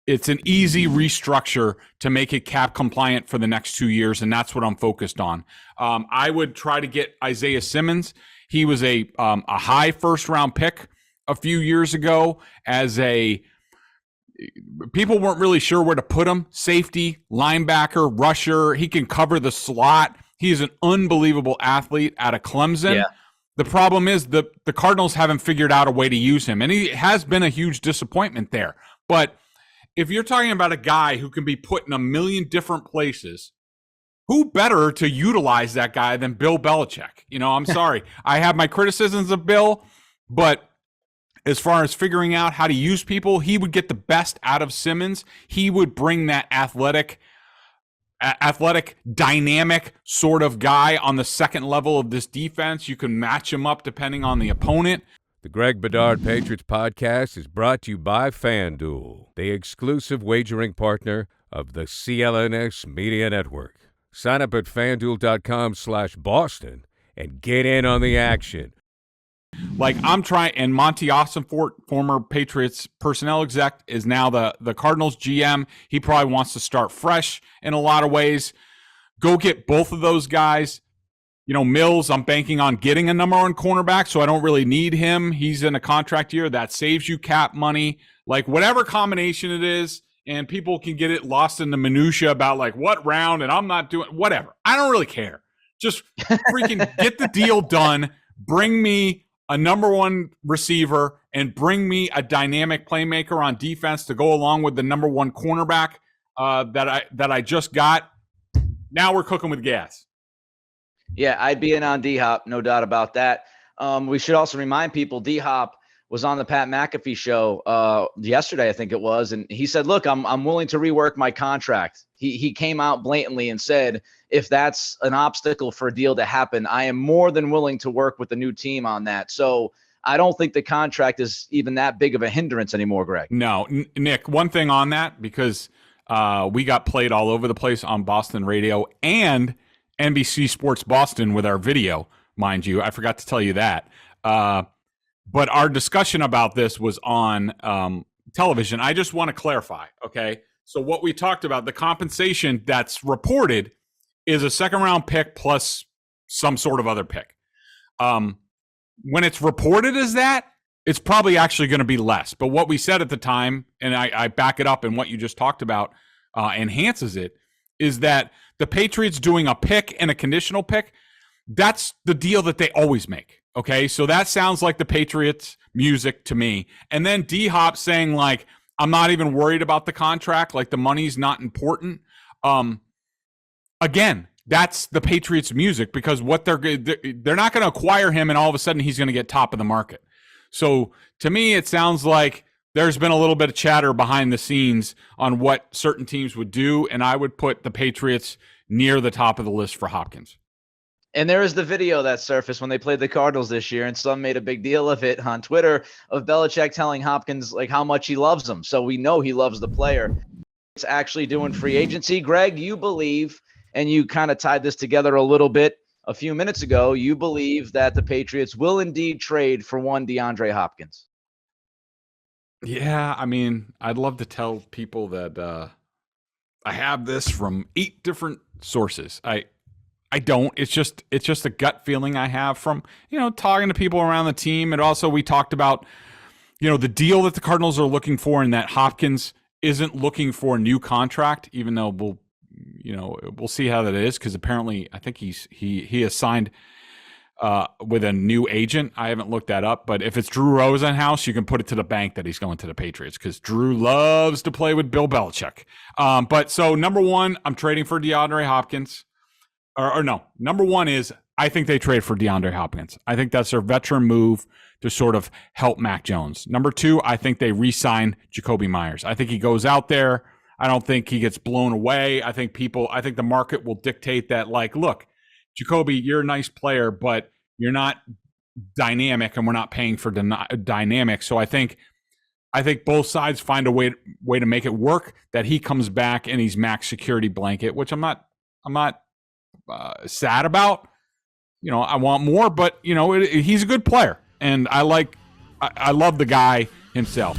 it's an easy restructure to make it cap compliant for the next 2 years, and that's what I'm focused on. I would try to get Isaiah Simmons. He was a high first-round pick a few years ago as people weren't really sure where to put him. Safety, linebacker, rusher. He can cover the slot. He is an unbelievable athlete out of Clemson. Yeah. The problem is the Cardinals haven't figured out a way to use him, and he has been a huge disappointment there. But if you're talking about a guy who can be put in a million different places, who better to utilize that guy than Bill Belichick? I'm sorry. I have my criticisms of Bill, but as far as figuring out how to use people, he would get the best out of Simmons. He would bring that athletic, dynamic sort of guy on the second level of this defense. You can match him up depending on the opponent. The Greg Bedard Patriots podcast is brought to you by FanDuel, the exclusive wagering partner of the CLNS Media Network. Sign up at FanDuel.com/Boston and get in on the action. Like I'm trying, and Monty Ossenfort, former Patriots personnel exec, is now the Cardinals GM. He probably wants to start fresh in a lot of ways. Go get both of those guys. Mills, I'm banking on getting a number one cornerback, so I don't really need him. He's in a contract year. That saves you cap money. Like, whatever combination it is, and people can get it lost in the minutia about, like, what round, and I'm not doing – whatever. I don't really care. Just freaking get the deal done. Bring me a number one receiver and bring me a dynamic playmaker on defense to go along with the number one cornerback that I just got. Now we're cooking with gas. Yeah, I'd be in on D-Hop, no doubt about that. We should also remind people D-Hop was on the Pat McAfee show yesterday, I think it was, and he said, look, I'm willing to rework my contract. He came out blatantly and said, if that's an obstacle for a deal to happen, I am more than willing to work with the new team on that. So I don't think the contract is even that big of a hindrance anymore, Greg. No, Nick, one thing on that, because we got played all over the place on Boston radio and NBC Sports Boston with our video, mind you. I forgot to tell you that. But our discussion about this was on television. I just want to clarify, okay? So what we talked about, the compensation that's reported is a second-round pick plus some sort of other pick. When it's reported as that, it's probably actually going to be less. But what we said at the time, and I back it up, and what you just talked about enhances it, is that the Patriots doing a pick and a conditional pick, that's the deal that they always make, okay? So that sounds like the Patriots music to me. And then D-Hop saying, like, I'm not even worried about the contract, like the money's not important. Again, that's the Patriots music, because what they're not going to acquire him and all of a sudden he's going to get top of the market. So to me, it sounds like there's been a little bit of chatter behind the scenes on what certain teams would do, and I would put the Patriots near the top of the list for Hopkins. And there is the video that surfaced when they played the Cardinals this year, and some made a big deal of it on Twitter, of Belichick telling Hopkins like how much he loves him. So we know he loves the player. It's actually doing free agency. Greg, you believe, and you kind of tied this together a little bit a few minutes ago, you believe that the Patriots will indeed trade for one DeAndre Hopkins. Yeah, I mean, I'd love to tell people that I have this from 8 different sources. I don't. It's just a gut feeling I have from, talking to people around the team. And also we talked about, the deal that the Cardinals are looking for, and that Hopkins isn't looking for a new contract, even though we'll see how that is, because apparently I think he has signed with a new agent. I haven't looked that up, but if it's Drew Rosenhaus, you can put it to the bank that he's going to the Patriots, because Drew loves to play with Bill Belichick. But so number one, I'm trading for DeAndre Hopkins. Or no, number one is I think they trade for DeAndre Hopkins. I think that's their veteran move to sort of help Mac Jones. Number two, I think they re-sign Jakobi Meyers. I think he goes out there. I don't think he gets blown away. I think the market will dictate that, like, look, Jakobi, you're a nice player, but you're not dynamic, and we're not paying for dynamic. So I think both sides find a way to make it work, that he comes back and he's Mac's security blanket, which I'm not sad about. I want more, but he's a good player, and I love the guy himself.